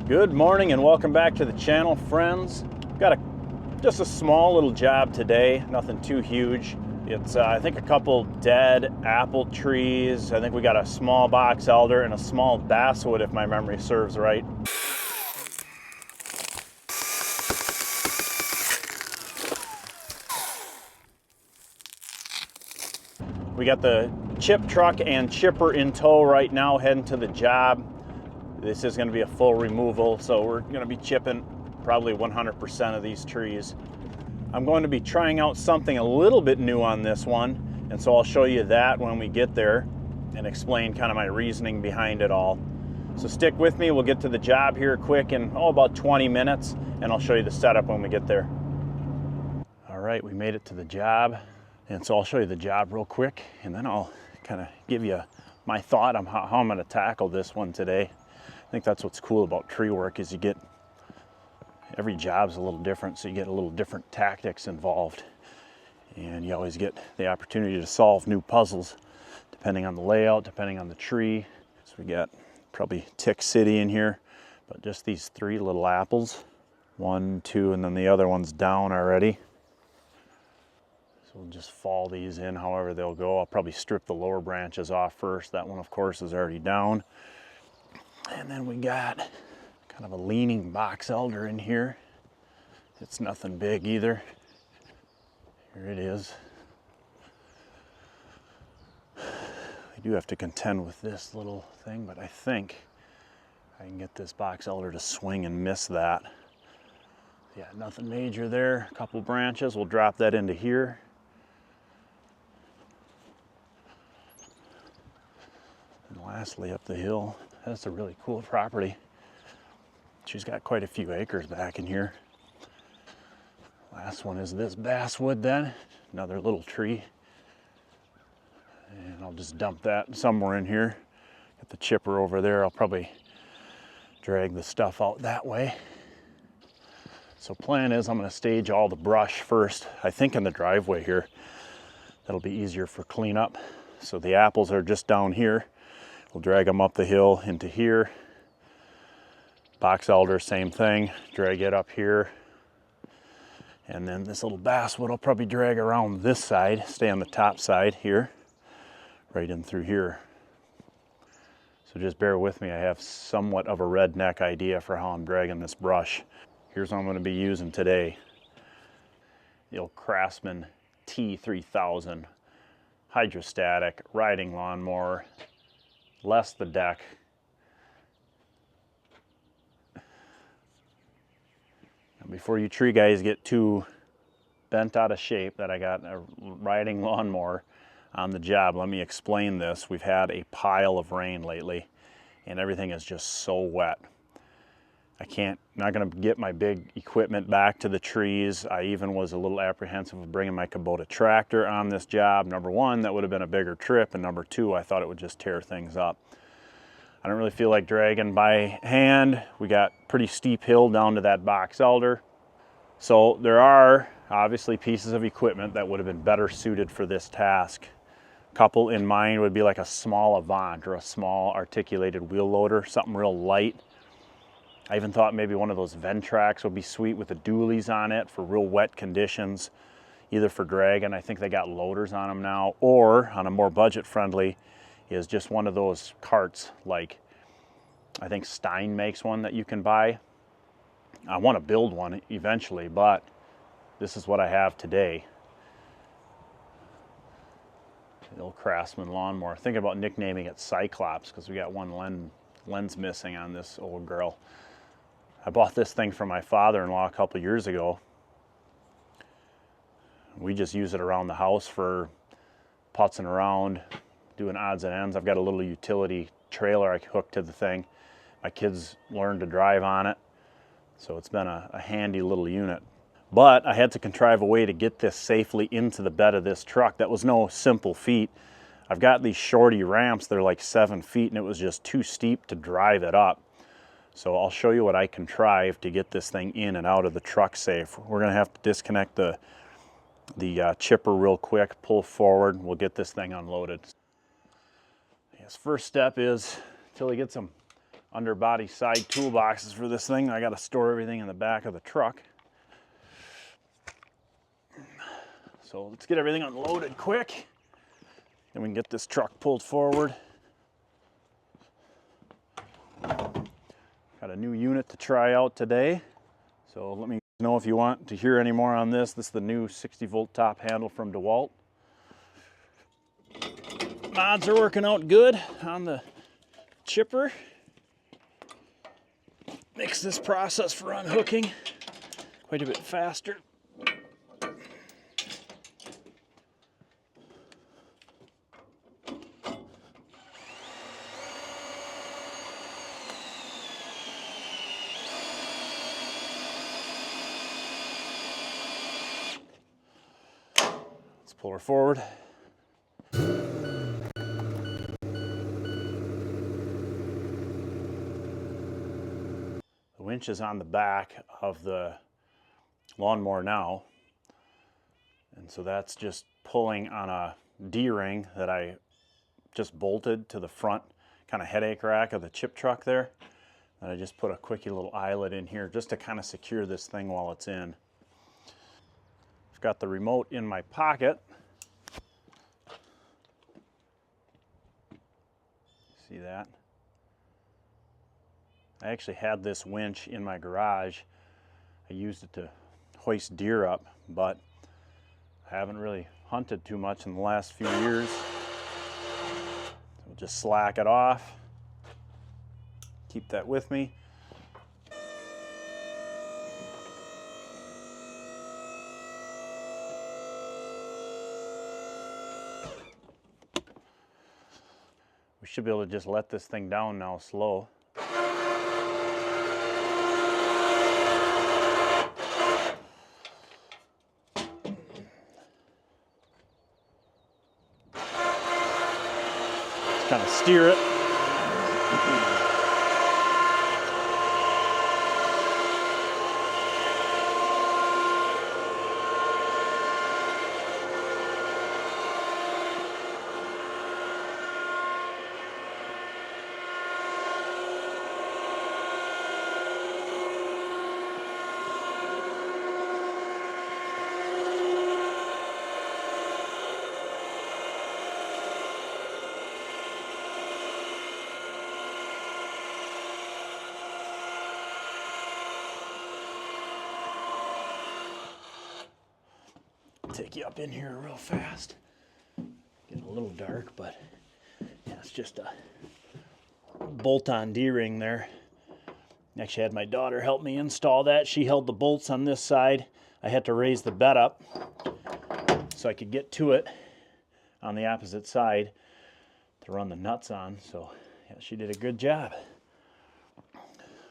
Good morning and welcome back to the channel, friends. Got just a small little job today, nothing too huge. It's I think a couple dead apple trees. I think we got a small box elder and a small basswood if my memory serves right. We got the chip truck and chipper in tow right now, heading to the job. This is going to be a full removal, so we're going to be chipping probably 100% of these trees. I'm going to be trying out something a little bit new on this one, and so I'll show you that when we get there and explain kind of my reasoning behind it all. So stick with me, we'll get to the job here quick in about 20 minutes, and I'll show you the setup when we get there. All right, we made it to the job, and so I'll show you the job real quick, and then I'll kind of give you my thought on how I'm going to tackle this one today. I think that's what's cool about tree work is every job's a little different, so you get a little different tactics involved. And you always get the opportunity to solve new puzzles depending on the layout, depending on the tree. So we got probably Tick City in here, but just these three little apples. 1, 2, and then the other one's down already. So we'll just fall these in however they'll go. I'll probably strip the lower branches off first. That one, of course, is already down. And then we got kind of a leaning box elder in here. It's nothing big either. Here it is. I do have to contend with this little thing, but I think I can get this box elder to swing and miss that. Yeah, nothing major there. A couple branches. We'll drop that into here. And lastly, up the hill. That's a really cool property. She's got quite a few acres back in here. Last one is this basswood then, another little tree. And I'll just dump that somewhere in here. Get the chipper over there. I'll probably drag the stuff out that way. So plan is I'm gonna stage all the brush first, I think in the driveway here. That'll be easier for cleanup. So the apples are just down here. We'll drag them up the hill into here. Box elder, same thing, drag it up here. And then this little basswood I'll probably drag around this side, stay on the top side here, right in through here. So just bear with me, I have somewhat of a redneck idea for how I'm dragging this brush. Here's what I'm going to be using today. The old Craftsman T3000 hydrostatic riding lawnmower, less the deck. Before you tree guys get too bent out of shape that I got a riding lawnmower on the job, let me explain this. We've had a pile of rain lately and everything is just so wet. Not gonna get my big equipment back to the trees. I even was a little apprehensive of bringing my Kubota tractor on this job. Number one, that would have been a bigger trip, and number two, I thought it would just tear things up. I don't really feel like dragging by hand. We got pretty steep hill down to that box elder. So there are obviously pieces of equipment that would have been better suited for this task. A couple in mind would be like a small Avant or a small articulated wheel loader, something real light. I even thought maybe one of those Ventracs would be sweet with the dualies on it for real wet conditions, either for dragging. I think they got loaders on them now, or on a more budget friendly is just one of those carts, like I think Stein makes one that you can buy. I want to build one eventually, but this is what I have today. The old Craftsman lawnmower. Thinking about nicknaming it Cyclops because we got one lens missing on this old girl. I bought this thing from my father-in-law a couple years ago. We just use it around the house for putzing around, doing odds and ends. I've got a little utility trailer I hooked to the thing. My kids learned to drive on it, so it's been a handy little unit. But I had to contrive a way to get this safely into the bed of this truck. That was no simple feat. I've got these shorty ramps, they're like 7 feet, and it was just too steep to drive it up. So I'll show you what I contrived to get this thing in and out of the truck safe. We're gonna have to disconnect the chipper real quick, pull forward, and we'll get this thing unloaded. Yes, first step is, until we get some underbody side toolboxes for this thing. I got to store everything in the back of the truck. So let's get everything unloaded quick, then we can get this truck pulled forward. Got a new unit to try out today. So let me know if you want to hear any more on this. This is the new 60-volt top handle from DeWalt. Mods are working out good on the chipper. Makes this process for unhooking quite a bit faster. Let's pull her forward. The winch is on the back of the lawnmower now, and so that's just pulling on a D-ring that I just bolted to the front kind of headache rack of the chip truck there. And I just put a quickie little eyelet in here just to kind of secure this thing while it's in. I've got the remote in my pocket. See that? I actually had this winch in my garage. I used it to hoist deer up, but I haven't really hunted too much in the last few years. So we'll just slack it off. Keep that with me. We should be able to just let this thing down now slow. Kind of steer it. Take you up in here real fast. Getting a little dark, but yeah, it's just a bolt-on D-ring there. Actually had my daughter help me install that. She held the bolts on this side. I had to raise the bed up so I could get to it on the opposite side to run the nuts on. So yeah, she did a good job.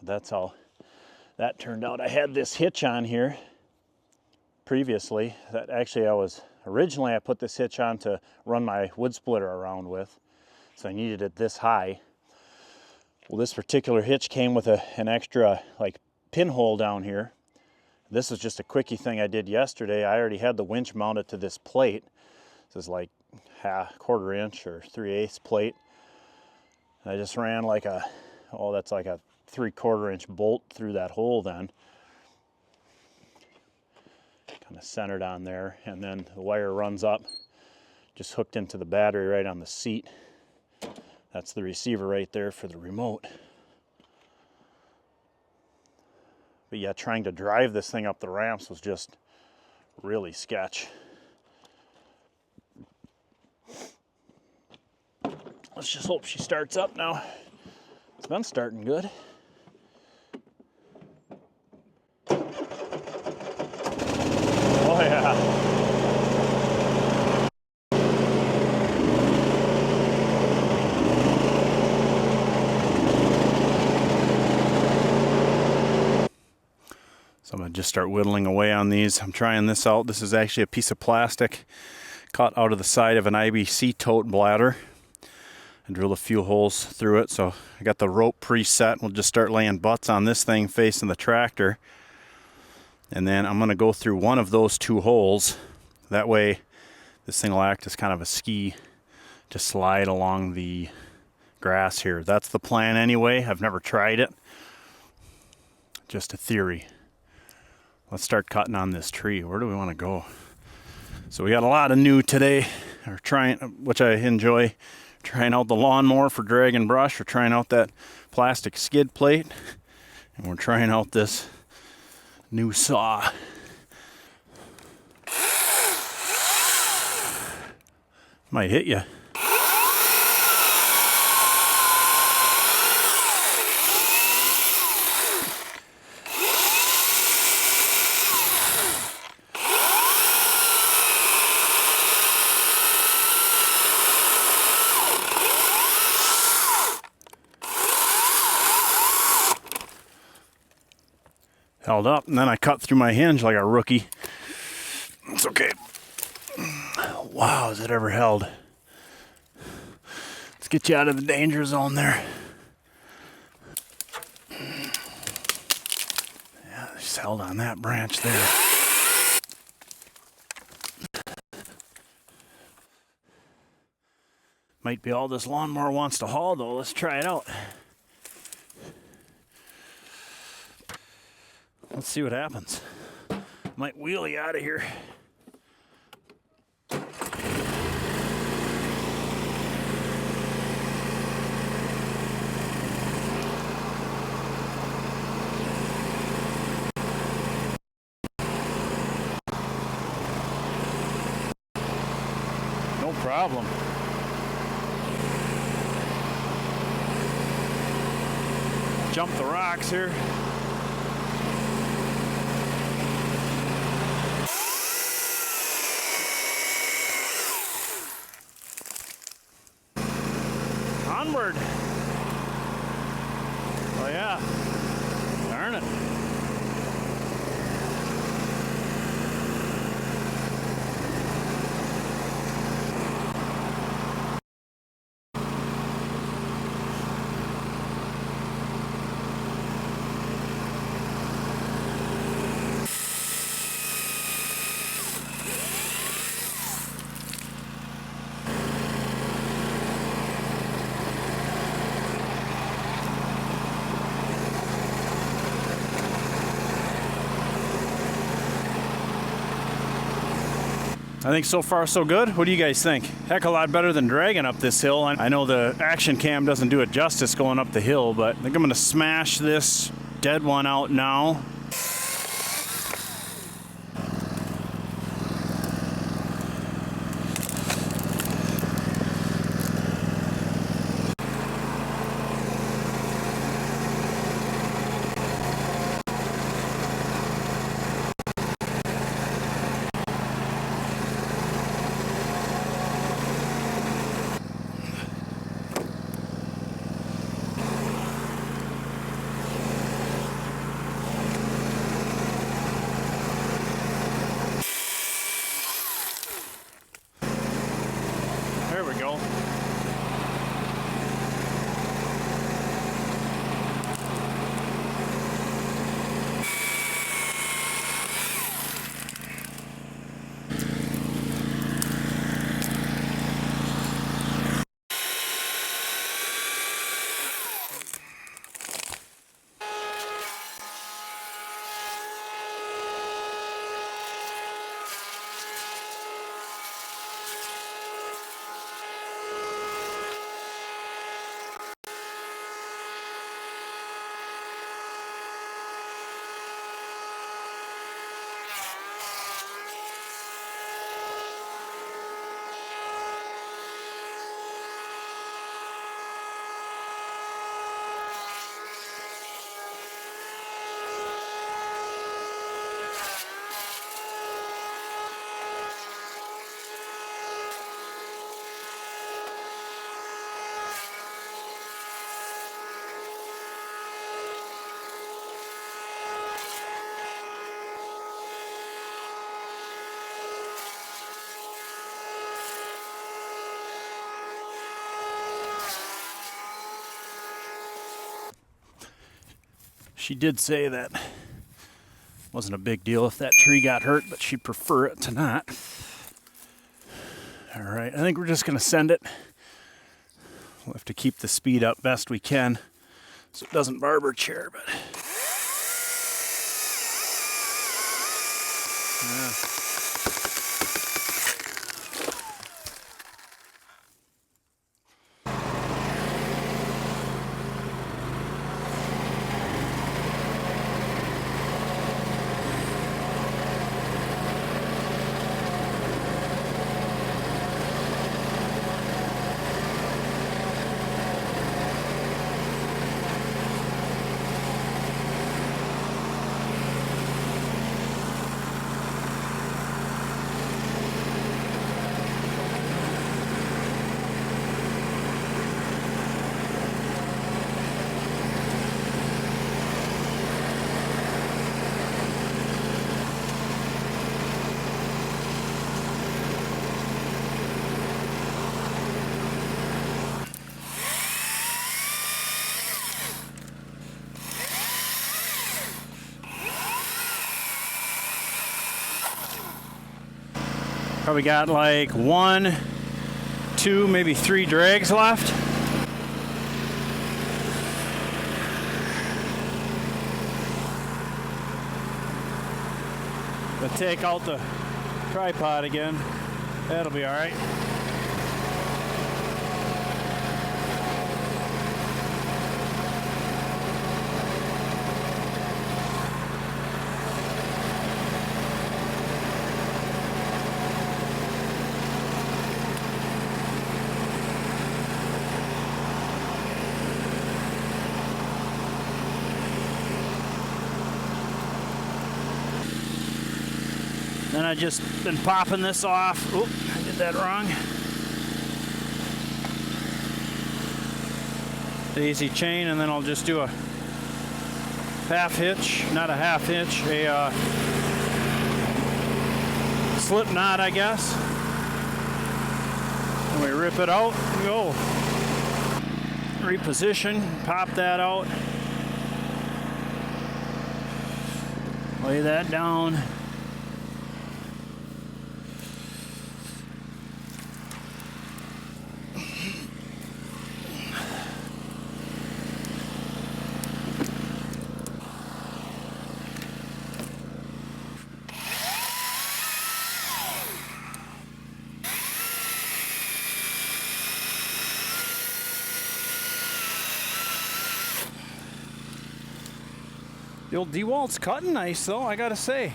That's how that turned out. I had this hitch on here previously that actually originally I put this hitch on to run my wood splitter around with, so I needed it this high. Well, this particular hitch came with an extra like pinhole down here. This was just a quickie thing I did yesterday. I already had the winch mounted to this plate. This is like quarter inch or 3/8 plate. And I just ran like that's like a 3/4 inch bolt through that hole then. Kind of centered on there, and then the wire runs up, just hooked into the battery right on the seat. That's the receiver right there for the remote. But yeah, trying to drive this thing up the ramps was just really sketch. Let's just hope she starts up now. It's been starting good. Oh yeah. So I'm gonna just start whittling away on these. I'm trying this out. This is actually a piece of plastic cut out of the side of an IBC tote bladder. I drilled a few holes through it. So I got the rope preset. We'll just start laying butts on this thing facing the tractor. And then I'm going to go through one of those two holes. That way this thing will act as kind of a ski to slide along the grass here. That's the plan anyway. I've never tried it. Just a theory. Let's start cutting on this tree. Where do we want to go? So we got a lot of new today, or trying, which I enjoy. Trying out the lawnmower for drag and brush. We're trying out that plastic skid plate. And we're trying out this new saw. Might hit you. Held up, and then I cut through my hinge like a rookie. It's okay. Wow, has it ever held? Let's get you out of the danger zone there. Yeah, just held on that branch there. Might be all this lawnmower wants to haul, though. Let's try it out. Let's see what happens. Might wheel you out of here. No problem. Jump the rocks here. Onward. Oh yeah. Darn it. I think so far so good. What do you guys think? Heck, a lot better than dragging up this hill. I know the action cam doesn't do it justice going up the hill, but I think I'm gonna smash this dead one out now. There we go. She did say that wasn't a big deal if that tree got hurt, but she'd prefer it to not. All right, I think we're just gonna send it We'll have to keep the speed up best we can so it doesn't barber chair, but yeah. Probably got like 1, 2, maybe 3 drags left. But take out the tripod again. That'll be all right. Then I just been popping this off. Oop, I did that wrong. Daisy chain, and then I'll just do a half hitch, not a half hitch, a slip knot, I guess. And we rip it out and go. Reposition, pop that out. Lay that down. The old DeWalt's cutting nice though, I gotta say.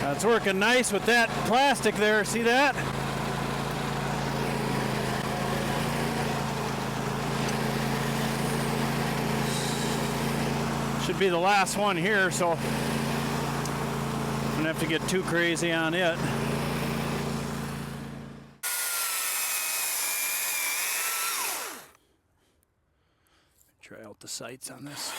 That's working nice with that plastic there, see that? Should be the last one here, so don't have to get too crazy on it. Try out the sights on this.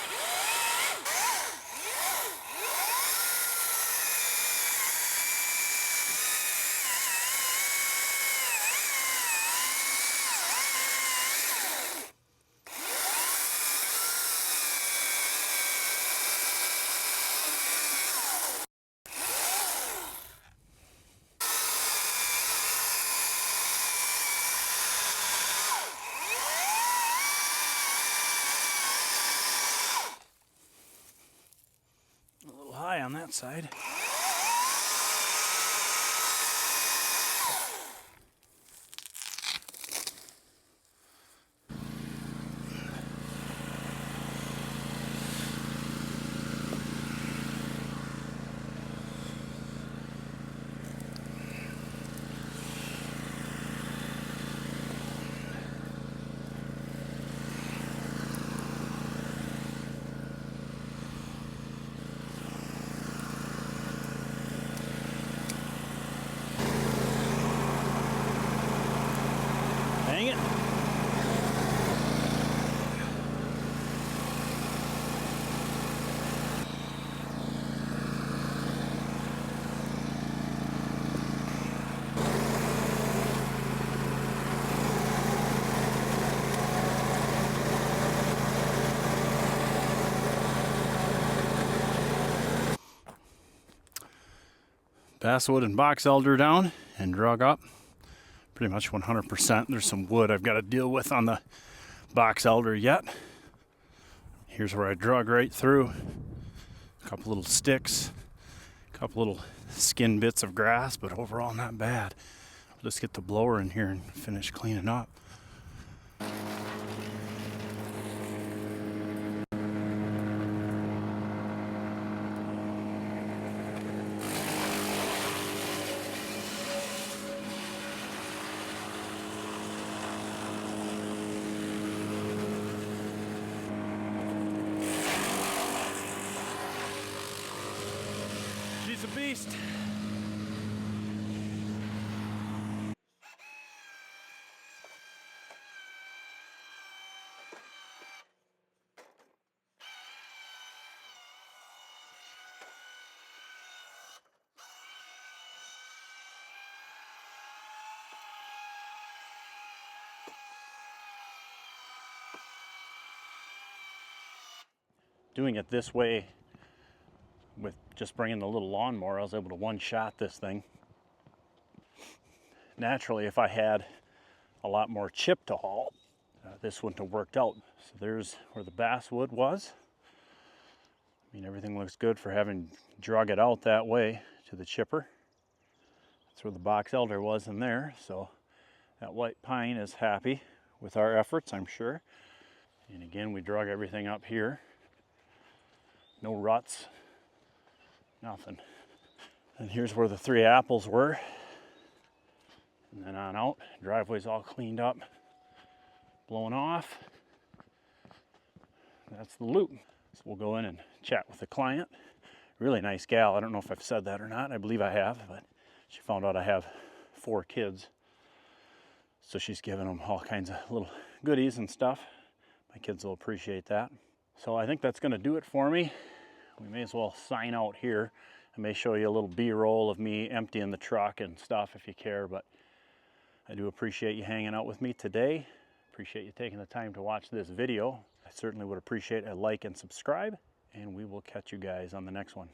High on that side. basswood and box elder down and drug up pretty much 100%. There's some wood I've got to deal with on the box elder yet. Here's where I drug right through. A couple little sticks, a couple little skin bits of grass, but overall not bad. I'll just get the blower in here and finish cleaning up. She's a beast. Doing it this way with just bringing the little lawnmower, I was able to one-shot this thing. Naturally, if I had a lot more chip to haul, this wouldn't have worked out. So there's where the basswood was. I mean, everything looks good for having drug it out that way to the chipper. That's where the box elder was in there. So that white pine is happy with our efforts, I'm sure. And again, we drug everything up here. No ruts, nothing. And here's where the 3 apples were. And then on out, driveway's all cleaned up, blown off. That's the loop. So we'll go in and chat with the client. Really nice gal. I don't know if I've said that or not. I believe I have, but she found out I have 4 kids. So she's giving them all kinds of little goodies and stuff. My kids will appreciate that. So I think that's gonna do it for me. We may as well sign out here. I may show you a little B-roll of me emptying the truck and stuff if you care, but I do appreciate you hanging out with me today. Appreciate you taking the time to watch this video. I certainly would appreciate a like and subscribe, and we will catch you guys on the next one.